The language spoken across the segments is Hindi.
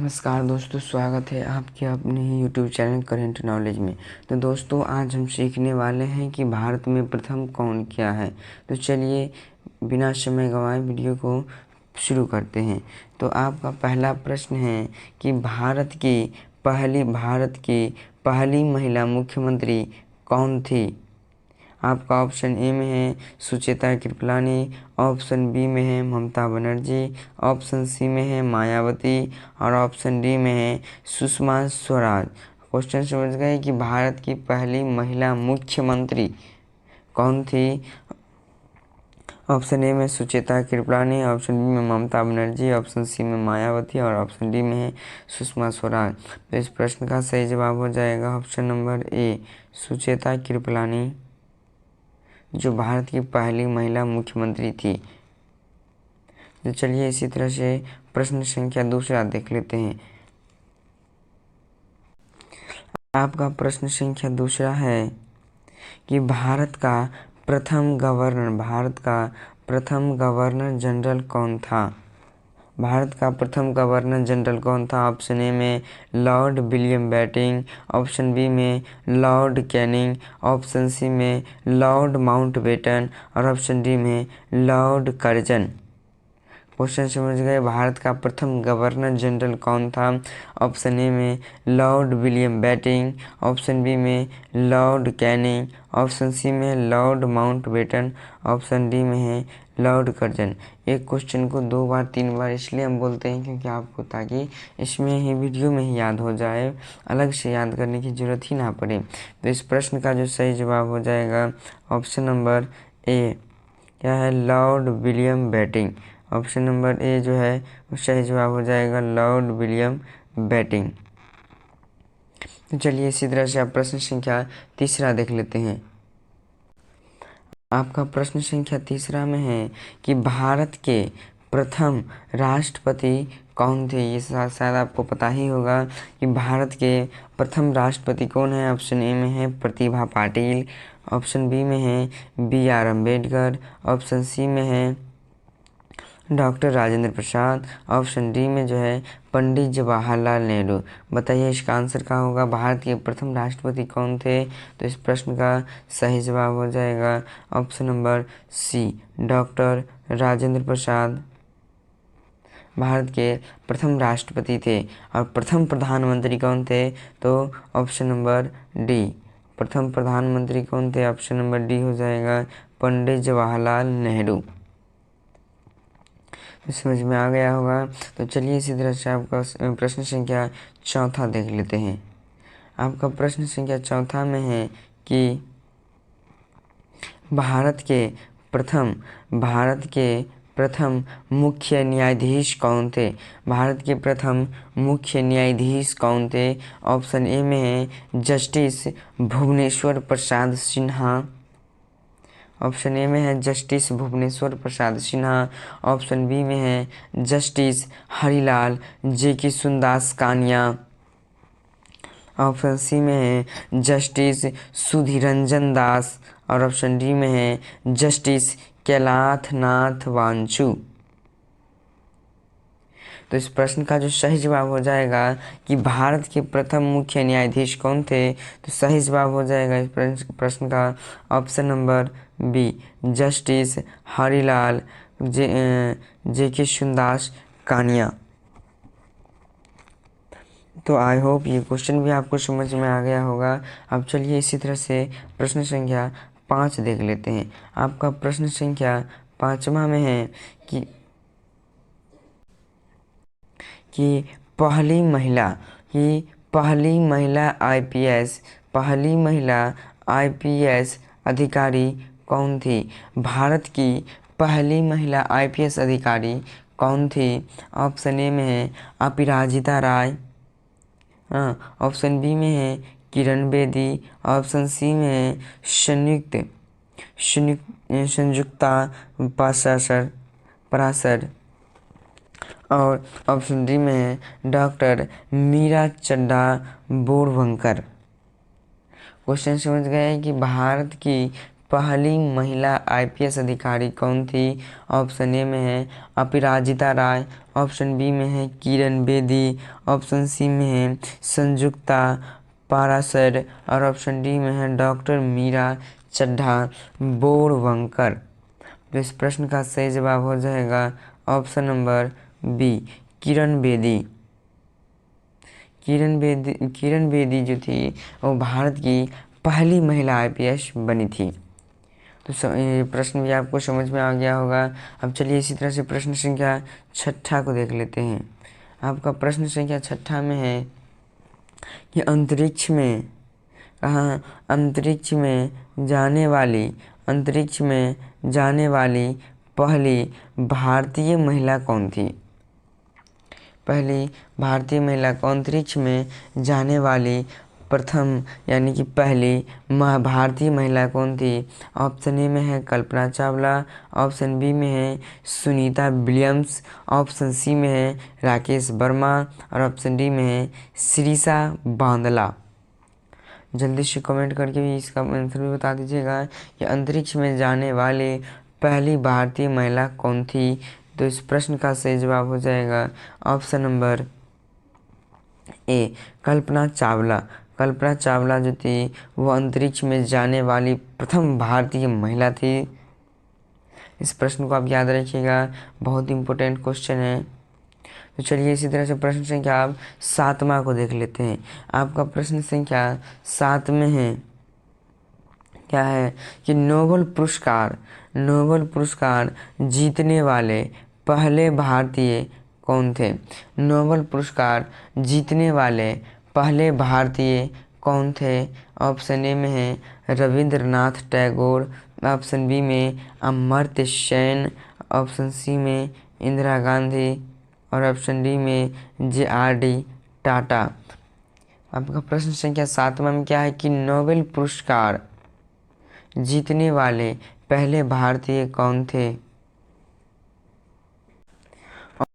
नमस्कार दोस्तों, स्वागत है आपके अपने ही यूट्यूब चैनल करेंट नॉलेज में। तो दोस्तों, आज हम सीखने वाले हैं कि भारत में प्रथम कौन क्या है। तो चलिए बिना समय गंवाए वीडियो को शुरू करते हैं। तो आपका पहला प्रश्न है कि भारत की पहली महिला मुख्यमंत्री कौन थी। आपका ऑप्शन ए में है सुचेता कृपलानी, ऑप्शन बी में है ममता बनर्जी, ऑप्शन सी में है मायावती और ऑप्शन डी में है सुषमा स्वराज। क्वेश्चन समझ गए कि भारत की पहली महिला मुख्यमंत्री कौन थी। ऑप्शन ए में सुचेता कृपलानी, ऑप्शन बी में ममता बनर्जी, ऑप्शन सी में मायावती और ऑप्शन डी में है सुषमा स्वराज। तो इस प्रश्न का सही जवाब हो जाएगा option number A, Sucheta Kripalani, जो भारत की पहली महिला मुख्यमंत्री थी। तो चलिए इसी तरह से प्रश्न संख्या दूसरा देख लेते हैं। आपका प्रश्न संख्या दूसरा है कि भारत का प्रथम गवर्नर जनरल कौन था। भारत का प्रथम गवर्नर जनरल कौन था। ऑप्शन ए में Lord William Bentinck, option B में लॉर्ड कैनिंग, ऑप्शन सी में लॉर्ड माउंटबेटन और ऑप्शन डी में लॉर्ड कर्जन। क्वेश्चन समझ गए। भारत का प्रथम गवर्नर जनरल कौन था। ऑप्शन ए में Lord William Bentinck, option B में लॉर्ड कैनिंग, ऑप्शन सी में लॉर्ड माउंटबेटन, ऑप्शन डी में है लॉर्ड कर्जन। एक क्वेश्चन को 2 बार 3 बार इसलिए हम बोलते हैं क्योंकि आपको ताकि इसमें ही वीडियो में ही याद हो जाए, अलग से याद करने की ज़रूरत ही ना पड़े। तो इस प्रश्न का जो सही जवाब हो जाएगा ऑप्शन नंबर ए, क्या है, Lord William Bentinck. Option number A जो है सही जवाब हो जाएगा लॉर्ड विलियम बेंटिंक। तो चलिए इसी तरह से आप प्रश्न संख्या तीसरा देख लेते हैं। आपका प्रश्न संख्या तीसरा में है कि भारत के प्रथम राष्ट्रपति कौन थे। ये शायद आपको पता ही होगा कि भारत के प्रथम राष्ट्रपति कौन है। ऑप्शन ए में है प्रतिभा पाटिल, ऑप्शन बी में है BR अम्बेडकर, ऑप्शन सी में है डॉक्टर राजेंद्र प्रसाद, ऑप्शन डी में जो है पंडित जवाहरलाल नेहरू। बताइए इसका आंसर क्या होगा। भारत के प्रथम राष्ट्रपति कौन थे। तो इस प्रश्न का सही जवाब हो जाएगा option number C, doctor Rajendra Prasad Bharat के प्रथम राष्ट्रपति थे। और प्रथम प्रधानमंत्री कौन थे। तो ऑप्शन नंबर डी, प्रथम प्रधानमंत्री कौन थे। ऑप्शन नंबर डी हो जाएगा पंडित जवाहरलाल नेहरू। समझ में आ गया होगा। तो चलिए इसी तरह से आपका प्रश्न संख्या चौथा देख लेते हैं। आपका प्रश्न संख्या चौथा में है कि भारत के प्रथम मुख्य न्यायाधीश कौन थे। भारत के प्रथम मुख्य न्यायाधीश कौन थे। ऑप्शन ए में है justice Bhuvaneshwar Prasad Sinha, option A में है justice Bhuvaneshwar Prasad Sinha, option B में है justice Harilal JK Sundas Kania, option C में है जस्टिस सुधीरंजन दास और ऑप्शन डी में है जस्टिस कैलाथनाथ वांचू। तो इस प्रश्न का जो सही जवाब हो जाएगा कि भारत के प्रथम मुख्य न्यायाधीश कौन थे। तो सही जवाब हो जाएगा इस प्रश्न का option number B, justice Harilal JK Sundas Kania. तो आई होप ये क्वेश्चन भी आपको समझ में आ गया होगा। अब चलिए इसी तरह से प्रश्न संख्या 5 देख लेते हैं। आपका प्रश्न संख्या 5वां में है कि पहली महिला IPS अधिकारी कौन थी। भारत की पहली महिला IPS अधिकारी कौन थी। ऑप्शन ए में है अपराजिता राय, ऑप्शन बी में है किरण बेदी, ऑप्शन सी में है संयुक्ता पराशर और ऑप्शन डी में है डॉक्टर मीरा चड्ढा बोरवंकर। क्वेश्चन समझ गए कि भारत की पहली महिला आईपीएस अधिकारी कौन थी? ऑप्शन ए में है अपराजिता राय, ऑप्शन बी में है किरण बेदी, ऑप्शन सी में है संयुक्ता पाराशर और ऑप्शन डी में है डॉक्टर मीरा चड्ढा बोरवंकर। तो इस प्रश्न का सही जवाब हो जाएगा option number B, Kiran Bedi. Kiran Bedi जो थी वो भारत की पहली महिला आईपीएस बनी थी। तो ये प्रश्न भी आपको समझ में आ गया होगा। अब चलिए इसी तरह से प्रश्न संख्या 6 को देख लेते हैं। आपका प्रश्न संख्या 6 में है कि अंतरिक्ष में जाने वाली पहली भारतीय महिला कौन थी? पहली भारतीय महिला को अंतरिक्ष में जाने वाली प्रथम यानी कि पहली भारतीय महिला कौन थी? ऑप्शन ए में है कल्पना चावला, ऑप्शन बी में है सुनीता विलियम्स, ऑप्शन सी में है राकेश वर्मा और ऑप्शन डी में है श्रीषा बांदला। जल्दी से कमेंट करके भी इसका आंसर भी बता दीजिएगा कि अंतरिक्ष में जाने वाली पहली भारतीय महिला कौन थी। तो इस प्रश्न का सही जवाब हो जाएगा option number A, Kalpana Chawla. Kalpana Chawla जो थी वो अंतरिक्ष में जाने वाली प्रथम भारतीय महिला थी। इस प्रश्न को आप याद रखिएगा, बहुत इंपॉर्टेंट क्वेश्चन है। तो चलिए इसी तरह से प्रश्न संख्या आप 7वां को देख लेते हैं। आपका प्रश्न संख्या 7 में है क्या है कि नोबेल पुरस्कार जीतने वाले पहले भारतीय कौन थे? नोबेल पुरस्कार जीतने वाले पहले भारतीय कौन थे? ऑप्शन ए में है रविंद्रनाथ टैगोर, ऑप्शन बी में अमर्त्य सेन, ऑप्शन सी में इंदिरा गांधी और ऑप्शन डी में JRD टाटा। आपका प्रश्न संख्या 7वां में क्या है कि नोबेल पुरस्कार जीतने वाले पहले भारतीय कौन थे?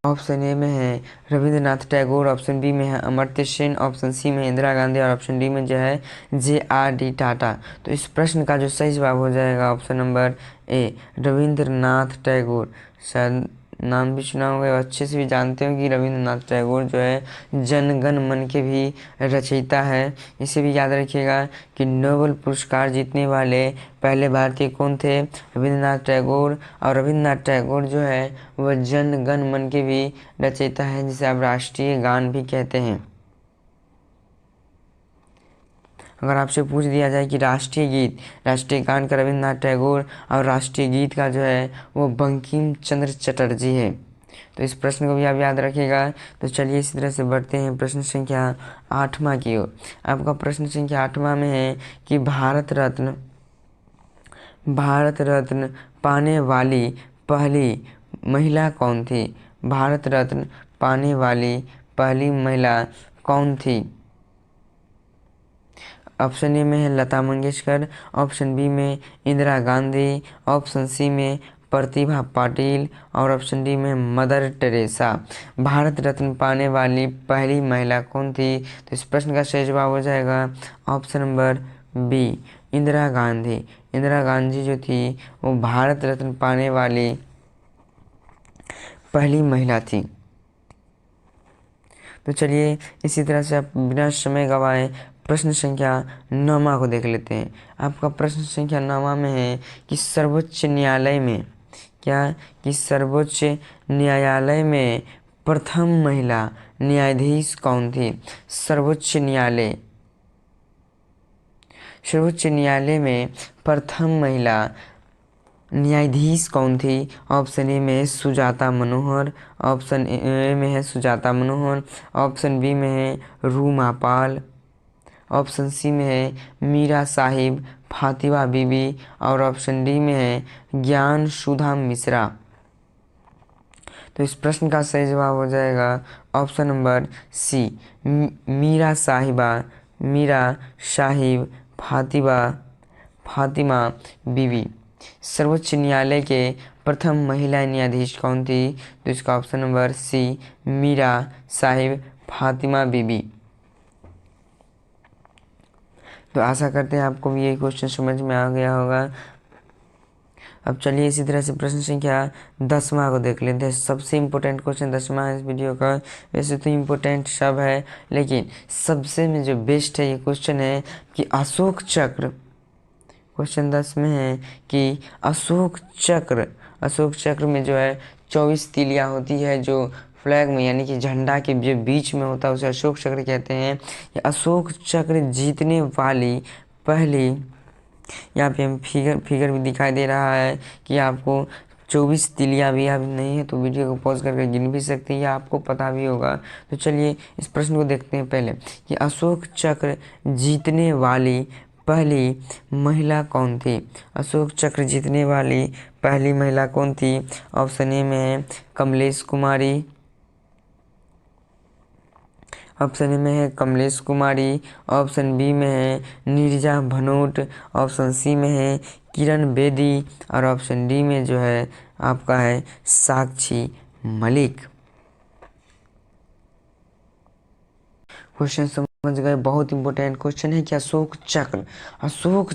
ऑप्शन ए में है रविंद्रनाथ टैगोर, ऑप्शन बी में है अमर्त्य सेन, ऑप्शन सी में इंदिरा गांधी और ऑप्शन डी में जो है JRD टाटा। तो इस प्रश्न का जो सही जवाब हो जाएगा option number A, Rabindranath Tagore. शायद नाम भी सुना होगा, अच्छे से भी जानते हो कि रविंद्रनाथ टैगोर जो है जन गण मन के भी रचयिता है। इसे भी याद रखिएगा कि नोबेल पुरस्कार जीतने वाले पहले भारतीय कौन थे? रविंद्रनाथ टैगोर। और रविंद्रनाथ टैगोर जो है वह जन गण मन के भी रचयिता है, जिसे आप राष्ट्रीय गान भी कहते हैं। अगर आपसे पूछ दिया जाए कि राष्ट्रीय गान का रविंद्रनाथ टैगोर और राष्ट्रीय गीत का जो है वो बंकिम चंद्र चटर्जी है। तो इस प्रश्न को भी आप याद रखिएगा। तो चलिए इसी तरह से बढ़ते हैं प्रश्न संख्या 8वां की ओर। आपका प्रश्न संख्या 8वां में है कि भारत रत्न पाने वाली पहली महिला कौन थी? भारत रत्न पाने वाली पहली महिला कौन थी? ऑप्शन ए में है लता मंगेशकर, ऑप्शन बी में इंदिरा गांधी, ऑप्शन सी में प्रतिभा पाटिल और ऑप्शन डी में मदर टेरेसा। भारत रत्न पाने वाली पहली महिला कौन थी? तो इस प्रश्न का सही जवाब हो जाएगा option number B, Indira Gandhi. Indira Gandhi जो थी वो भारत रत्न पाने वाली पहली महिला थी। तो चलिए इसी तरह से आप बिना समय गवाए प्रश्न संख्या 9वां को देख लेते हैं। आपका प्रश्न संख्या 9वां में है कि सर्वोच्च न्यायालय में प्रथम महिला न्यायाधीश कौन थी? सर्वोच्च न्यायालय में प्रथम महिला न्यायाधीश कौन थी? ऑप्शन ए में सुजाता मनोहर, ऑप्शन ए में है सुजाता मनोहर, ऑप्शन बी में है रूमा पाल, ऑप्शन सी में है मीरा साहिब फातिमा बीबी और ऑप्शन डी में है ज्ञान सुधा मिश्रा। तो इस प्रश्न का सही जवाब हो जाएगा option number C, Meera Sahib Fatima Bibi. सर्वोच्च न्यायालय के प्रथम महिला न्यायाधीश कौन थी? तो इसका option number C, Meera Sahib Fatima Bibi. तो आशा करते हैं आपको भी ये क्वेश्चन समझ में आ गया होगा। अब चलिए इसी तरह से प्रश्न संख्या 10वां को देख लेते हैं। सबसे इम्पोर्टेंट क्वेश्चन 10वां है इस वीडियो का। वैसे तो इम्पोर्टेंट सब है, लेकिन सबसे में जो बेस्ट है ये क्वेश्चन है कि अशोक चक्र, क्वेश्चन 10 में है कि अशोक चक्र में जो है 24 तीलियां होती है, जो फ्लैग में यानी कि झंडा के जो बीच में होता है उसे अशोक चक्र कहते हैं। ये अशोक चक्र जीतने वाली पहली, यहाँ पे हम फिगर भी दिखाई दे रहा है कि आपको 24 तीलियां भी अब नहीं है तो वीडियो को पॉज करके गिन भी सकते हैं या आपको पता भी होगा। तो चलिए इस प्रश्न को देखते हैं पहले कि अशोक चक्र जीतने वाली पहली महिला कौन थी। अशोक चक्र जीतने वाली पहली महिला कौन थी। ऑप्शन ए में है कमलेश कुमारी, ऑप्शन ए में है कमलेश कुमारी, ऑप्शन बी में है नीरजा भनोट, ऑप्शन सी में है किरण बेदी और ऑप्शन डी में जो है आपका है साक्षी मलिक। क्वेश्चन समझ गए, बहुत इंपॉर्टेंट क्वेश्चन है कि अशोक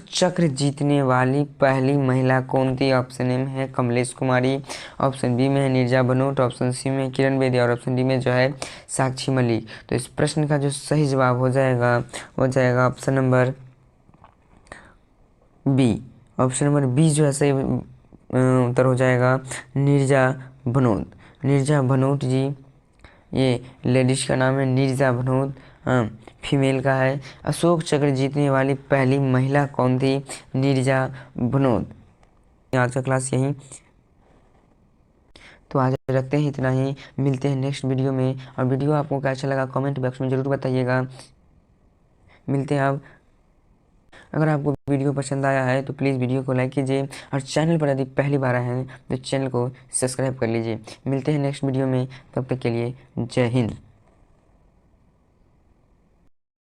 चक्र जीतने वाली पहली महिला कौन थी। ऑप्शन ए में है कमलेश कुमारी, ऑप्शन बी में है नीरजा भनोट, ऑप्शन सी में किरण बेदी और ऑप्शन डी में जो है साक्षी मलिक। तो इस प्रश्न का जो सही जवाब हो जाएगा option number B. Option number B जो है सही उत्तर हो जाएगा नीरजा भनोट जी। ये लेडीज का नाम है नीरजा भनोट, फीमेल का है। अशोक चक्र जीतने वाली पहली महिला कौन थी। नीरजा भनोट। आज का क्लास यहीं, तो आज रखते हैं इतना ही। मिलते हैं नेक्स्ट वीडियो में, और वीडियो आपको क्या अच्छा लगा कमेंट बॉक्स में ज़रूर बताइएगा। मिलते हैं अब। अगर आपको वीडियो पसंद आया है तो प्लीज़ वीडियो को लाइक कीजिए, और चैनल पर यदि पहली बार आए हैं तो चैनल को सब्सक्राइब कर लीजिए। मिलते हैं नेक्स्ट वीडियो में, तब तक के लिए जय हिंद।